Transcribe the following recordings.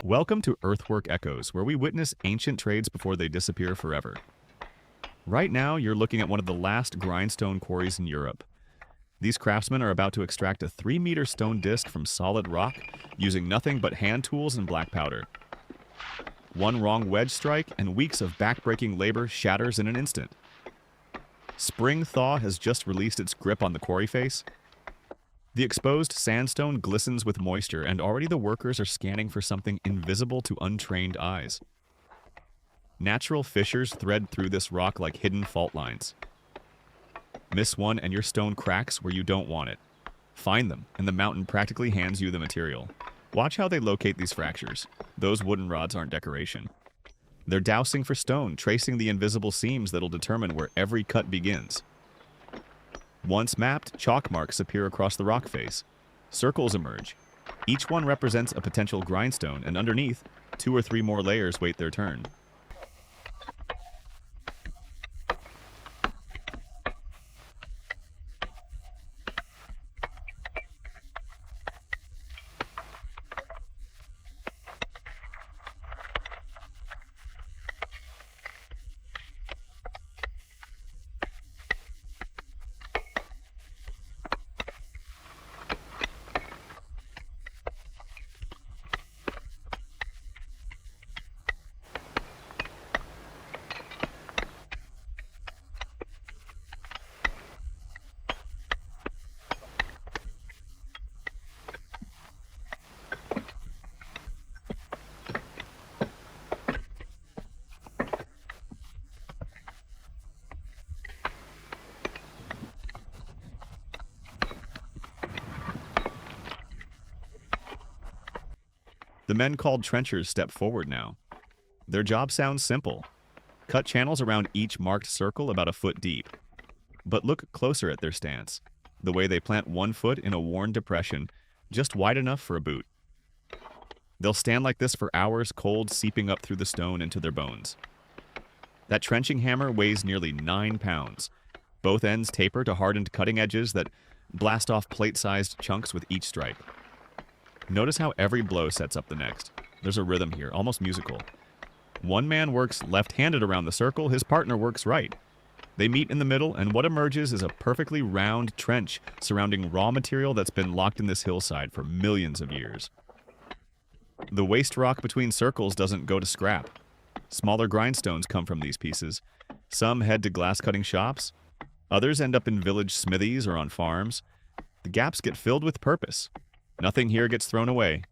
Welcome to Earthwork Echoes, where we witness ancient trades before they disappear forever. Right now, you're looking at one of the last grindstone quarries in Europe. These craftsmen are about to extract a 3-meter stone disc from solid rock using nothing but hand tools and black powder. One wrong wedge strike and weeks of back-breaking labor shatters in an instant. Spring thaw has just released its grip on the quarry face. The exposed sandstone glistens with moisture, and already the workers are scanning for something invisible to untrained eyes. Natural fissures thread through this rock like hidden fault lines. Miss one and your stone cracks where you don't want it. Find them, and the mountain practically hands you the material. Watch how they locate these fractures. Those wooden rods aren't decoration. They're dowsing for stone, tracing the invisible seams that'll determine where every cut begins. Once mapped, chalk marks appear across the rock face. Circles emerge. Each one represents a potential grindstone, and underneath, 2 or 3 more layers wait their turn. The men called trenchers step forward now. Their job sounds simple. Cut channels around each marked circle about a foot deep. But look closer at their stance. The way they plant one foot in a worn depression, just wide enough for a boot. They'll stand like this for hours, cold seeping up through the stone into their bones. That trenching hammer weighs nearly 9 pounds. Both ends taper to hardened cutting edges that blast off plate-sized chunks with each strike. Notice how every blow sets up the next. There's a rhythm here, almost musical. One man works left-handed around the circle, his partner works right. They meet in the middle, and what emerges is a perfectly round trench surrounding raw material that's been locked in this hillside for millions of years. The waste rock between circles doesn't go to scrap. Smaller grindstones come from these pieces. Some head to glass-cutting shops. Others end up in village smithies or on farms. The gaps get filled with purpose. Nothing here gets thrown away.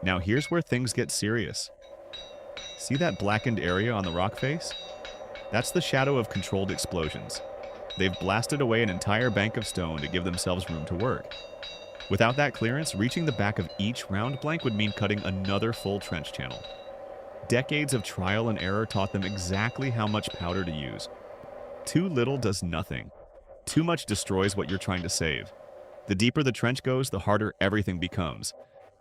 Now here's where things get serious. See that blackened area on the rock face? That's the shadow of controlled explosions. They've blasted away an entire bank of stone to give themselves room to work. Without that clearance, reaching the back of each round blank would mean cutting another full trench channel. Decades of trial and error taught them exactly how much powder to use. Too little does nothing. Too much destroys what you're trying to save. The deeper the trench goes, the harder everything becomes.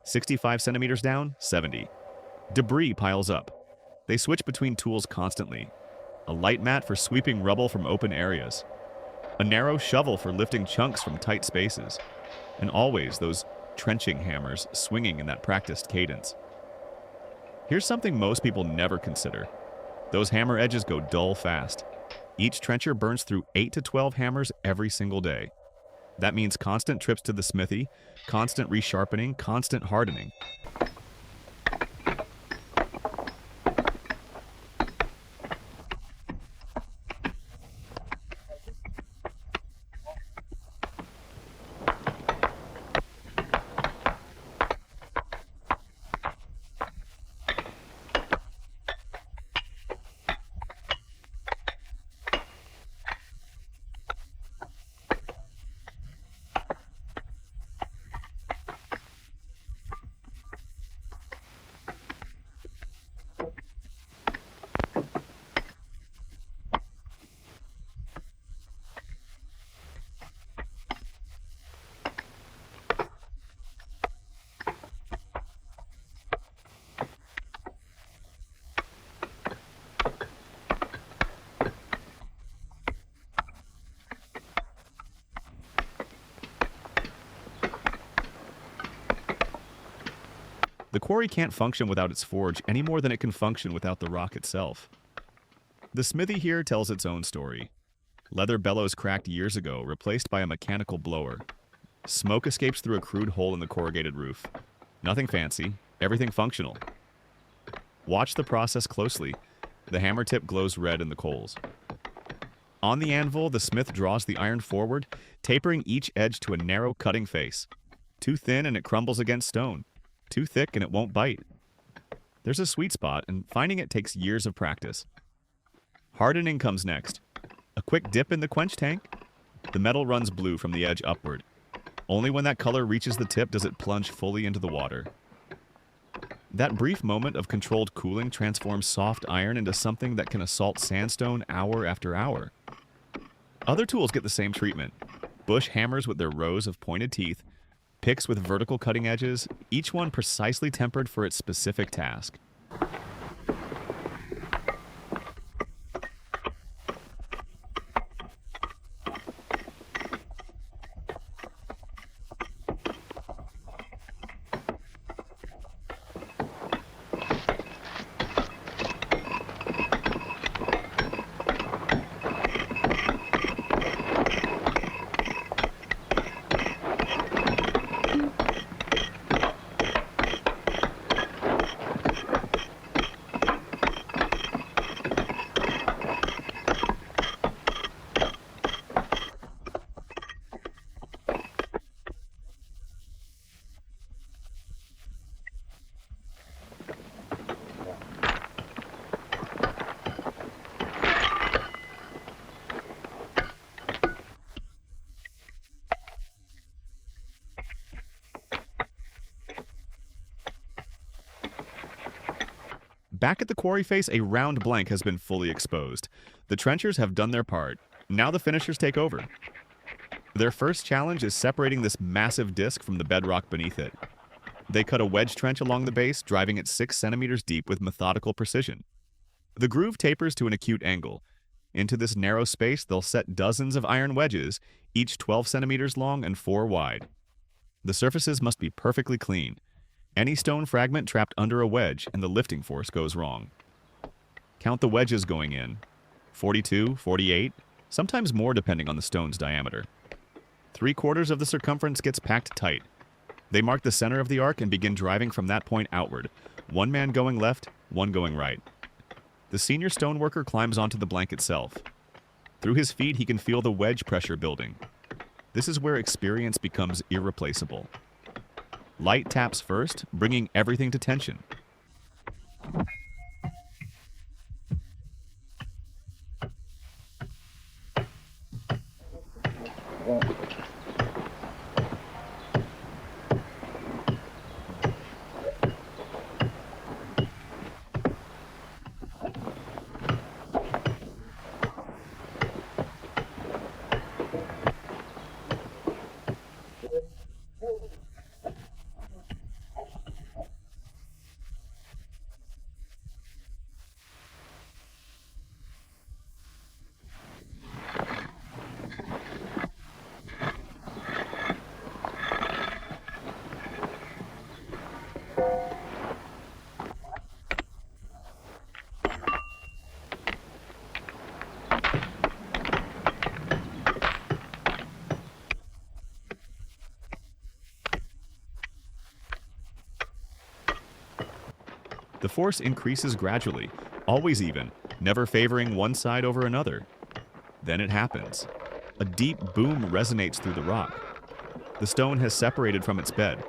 65 centimeters down, 70. Debris piles up. They switch between tools constantly. A light mat for sweeping rubble from open areas. A narrow shovel for lifting chunks from tight spaces. And always those trenching hammers swinging in that practiced cadence. Here's something most people never consider. Those hammer edges go dull fast. Each trencher burns through 8 to 12 hammers every single day. That means constant trips to the smithy, constant resharpening, constant hardening. The quarry can't function without its forge any more than it can function without the rock itself. The smithy here tells its own story. Leather bellows cracked years ago, replaced by a mechanical blower. Smoke escapes through a crude hole in the corrugated roof. Nothing fancy, everything functional. Watch the process closely. The hammer tip glows red in the coals. On the anvil, the smith draws the iron forward, tapering each edge to a narrow cutting face. Too thin and it crumbles against stone. Too thick and it won't bite. There's a sweet spot, and finding it takes years of practice. Hardening comes next. A quick dip in the quench tank. The metal runs blue from the edge upward. Only when that color reaches the tip does it plunge fully into the water. That brief moment of controlled cooling transforms soft iron into something that can assault sandstone hour after hour. Other tools get the same treatment. Bush hammers with their rows of pointed teeth, picks with vertical cutting edges, each one precisely tempered for its specific task. Back at the quarry face, a round blank has been fully exposed. The trenchers have done their part. Now the finishers take over. Their first challenge is separating this massive disc from the bedrock beneath it. They cut a wedge trench along the base, driving it 6 centimeters deep with methodical precision. The groove tapers to an acute angle. Into this narrow space, they'll set dozens of iron wedges, each 12 centimeters long and 4 wide. The surfaces must be perfectly clean. Any stone fragment trapped under a wedge and the lifting force goes wrong. Count the wedges going in. 42, 48, sometimes more depending on the stone's diameter. 3/4 of the circumference gets packed tight. They mark the center of the arc and begin driving from that point outward, one man going left, one going right. The senior stoneworker climbs onto the blank itself. Through his feet, he can feel the wedge pressure building. This is where experience becomes irreplaceable. Light taps first, bringing everything to tension. The force increases gradually, always even, never favoring one side over another. Then it happens. A deep boom resonates through the rock. The stone has separated from its bed.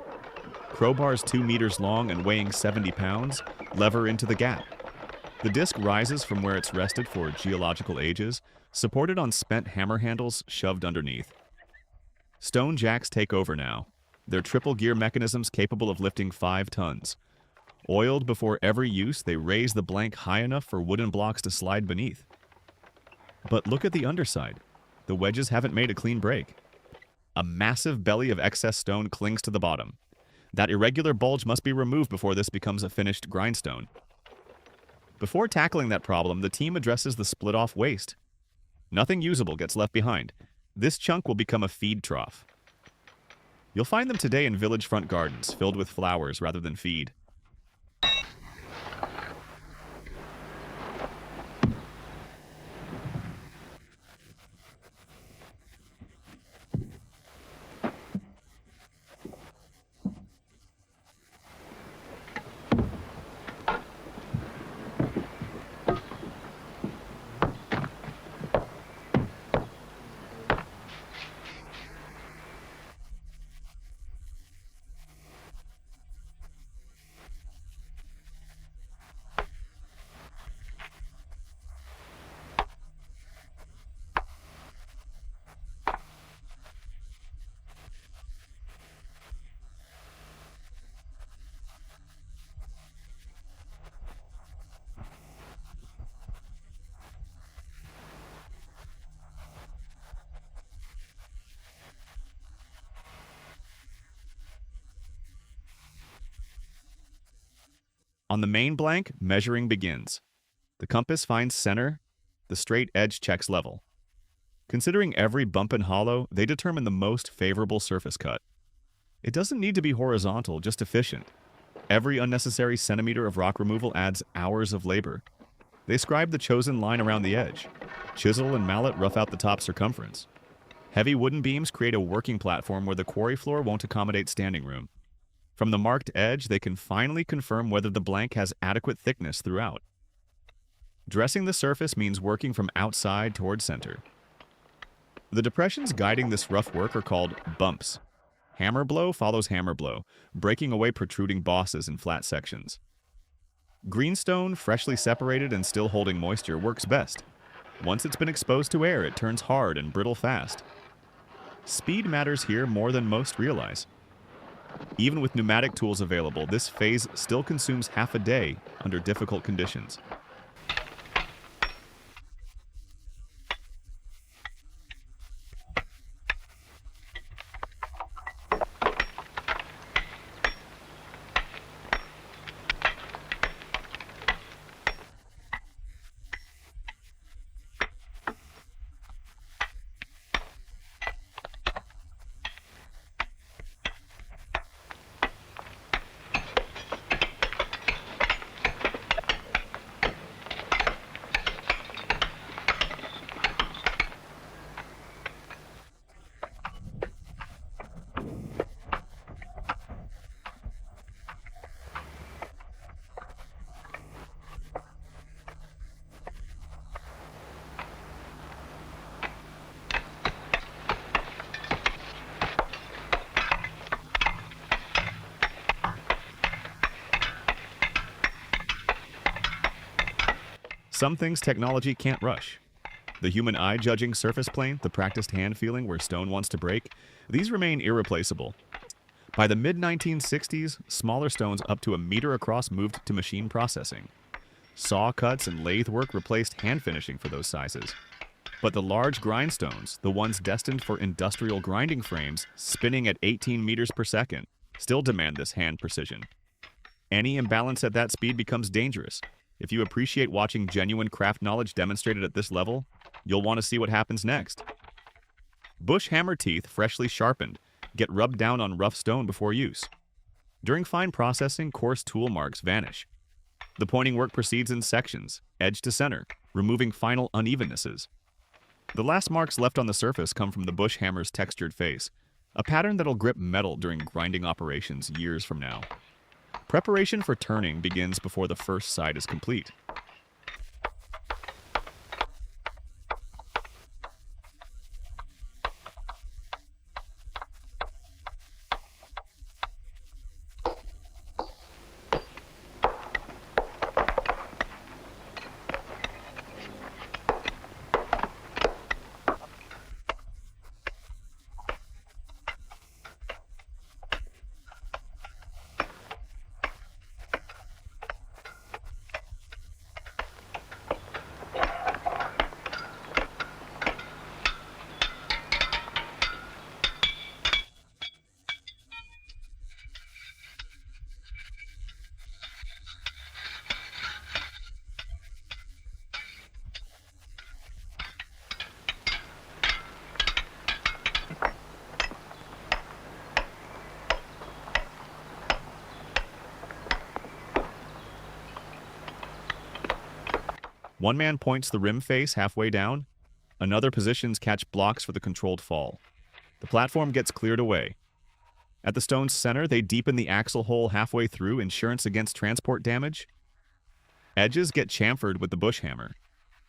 Crowbars 2 meters long and weighing 70 pounds lever into the gap. The disc rises from where it's rested for geological ages, supported on spent hammer handles shoved underneath. Stone jacks take over now. They're triple gear mechanisms capable of lifting 5 tons. Oiled before every use, they raise the blank high enough for wooden blocks to slide beneath. But look at the underside. The wedges haven't made a clean break. A massive belly of excess stone clings to the bottom. That irregular bulge must be removed before this becomes a finished grindstone. Before tackling that problem, the team addresses the split-off waste. Nothing usable gets left behind. This chunk will become a feed trough. You'll find them today in village front gardens, filled with flowers rather than feed. On the main blank, measuring begins. The compass finds center, the straight edge checks level. Considering every bump and hollow, they determine the most favorable surface cut. It doesn't need to be horizontal, just efficient. Every unnecessary centimeter of rock removal adds hours of labor. They scribe the chosen line around the edge. Chisel and mallet rough out the top circumference. Heavy wooden beams create a working platform where the quarry floor won't accommodate standing room. From the marked edge, they can finally confirm whether the blank has adequate thickness throughout. Dressing the surface means working from outside toward center. The depressions guiding this rough work are called bumps. Hammer blow follows hammer blow, breaking away protruding bosses in flat sections. Greenstone, freshly separated and still holding moisture, works best. Once it's been exposed to air, it turns hard and brittle fast. Speed matters here more than most realize. Even with pneumatic tools available, this phase still consumes half a day under difficult conditions. Some things technology can't rush. The human eye judging surface plane, the practiced hand feeling where stone wants to break, these remain irreplaceable. By the mid-1960s, smaller stones up to a meter across moved to machine processing. Saw cuts and lathe work replaced hand finishing for those sizes. But the large grindstones, the ones destined for industrial grinding frames, spinning at 18 meters per second, still demand this hand precision. Any imbalance at that speed becomes dangerous. If you appreciate watching genuine craft knowledge demonstrated at this level, you'll want to see what happens next. Bush hammer teeth, freshly sharpened, get rubbed down on rough stone before use. During fine processing, coarse tool marks vanish. The pointing work proceeds in sections, edge to center, removing final unevennnesses. The last marks left on the surface come from the bush hammer's textured face, a pattern that'll grip metal during grinding operations years from now. Preparation for turning begins before the first side is complete. One man points the rim face halfway down. Another positions catch blocks for the controlled fall. The platform gets cleared away. At the stone's center, they deepen the axle hole halfway through, insurance against transport damage. Edges get chamfered with the bush hammer.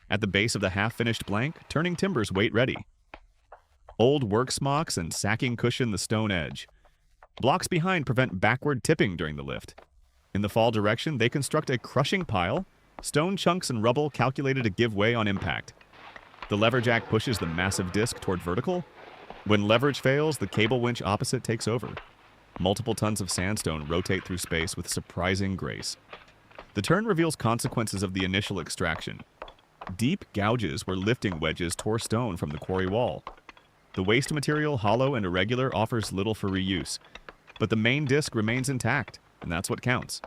At the base of the half-finished blank, turning timbers wait ready. Old work smocks and sacking cushion the stone edge. Blocks behind prevent backward tipping during the lift. In the fall direction, they construct a crushing pile, stone chunks and rubble calculated to give way on impact. The lever jack pushes the massive disc toward vertical. When leverage fails, the cable winch opposite takes over. Multiple tons of sandstone rotate through space with surprising grace. The turn reveals consequences of the initial extraction. Deep gouges where lifting wedges tore stone from the quarry wall. The waste material, hollow and irregular, offers little for reuse, but the main disc remains intact, and that's what counts.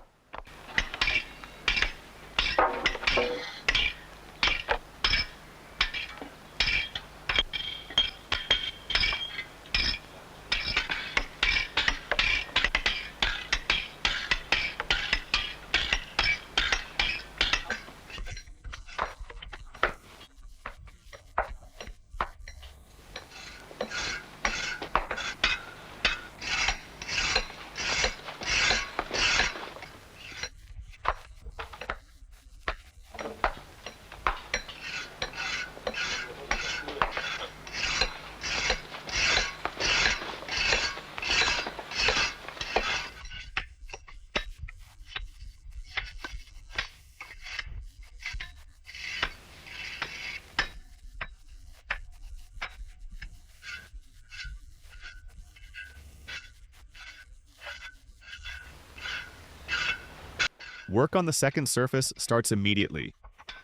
Work on the second surface starts immediately.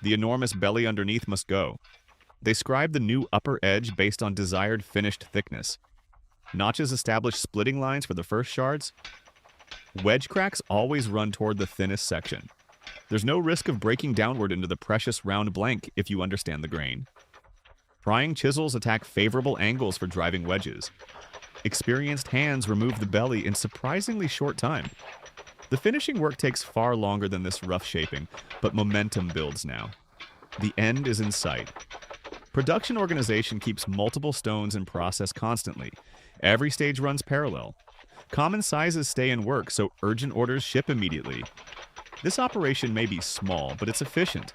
The enormous belly underneath must go. They scribe the new upper edge based on desired finished thickness. Notches establish splitting lines for the first shards. Wedge cracks always run toward the thinnest section. There's no risk of breaking downward into the precious round blank if you understand the grain. Prying chisels attack favorable angles for driving wedges. Experienced hands remove the belly in surprisingly short time. The finishing work takes far longer than this rough shaping, but momentum builds now. The end is in sight. Production organization keeps multiple stones in process constantly. Every stage runs parallel. Common sizes stay in work, so urgent orders ship immediately. This operation may be small, but it's efficient.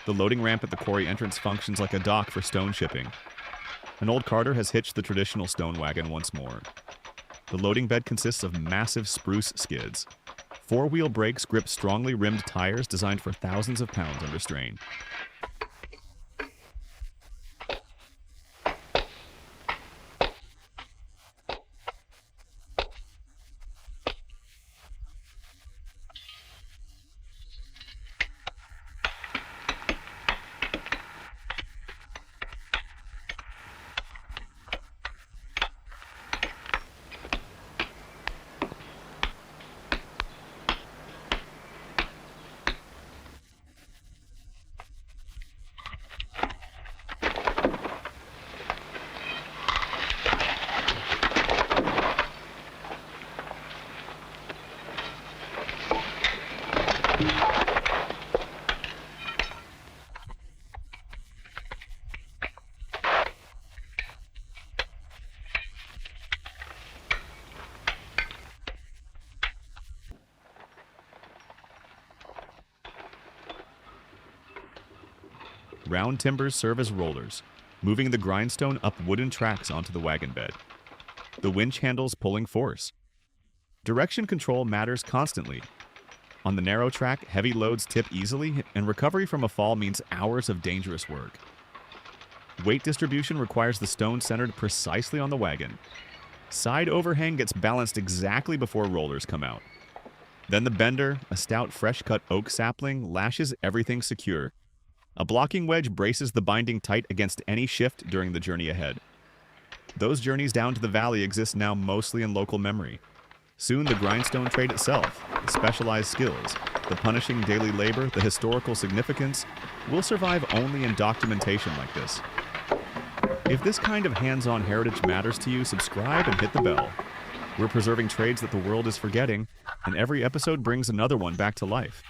The loading ramp at the quarry entrance functions like a dock for stone shipping. An old carter has hitched the traditional stone wagon once more. The loading bed consists of massive spruce skids. Four-wheel brakes grip strongly rimmed tires designed for thousands of pounds under strain. Round timbers serve as rollers, moving the grindstone up wooden tracks onto the wagon bed. The winch handles pulling force. Direction control matters constantly. On the narrow track, heavy loads tip easily, and recovery from a fall means hours of dangerous work. Weight distribution requires the stone centered precisely on the wagon. Side overhang gets balanced exactly before rollers come out. Then the bender, a stout fresh-cut oak sapling, lashes everything secure. A blocking wedge braces the binding tight against any shift during the journey ahead. Those journeys down to the valley exist now mostly in local memory. Soon the grindstone trade itself, the specialized skills, the punishing daily labor, the historical significance, will survive only in documentation like this. If this kind of hands-on heritage matters to you, subscribe and hit the bell. We're preserving trades that the world is forgetting, and every episode brings another one back to life.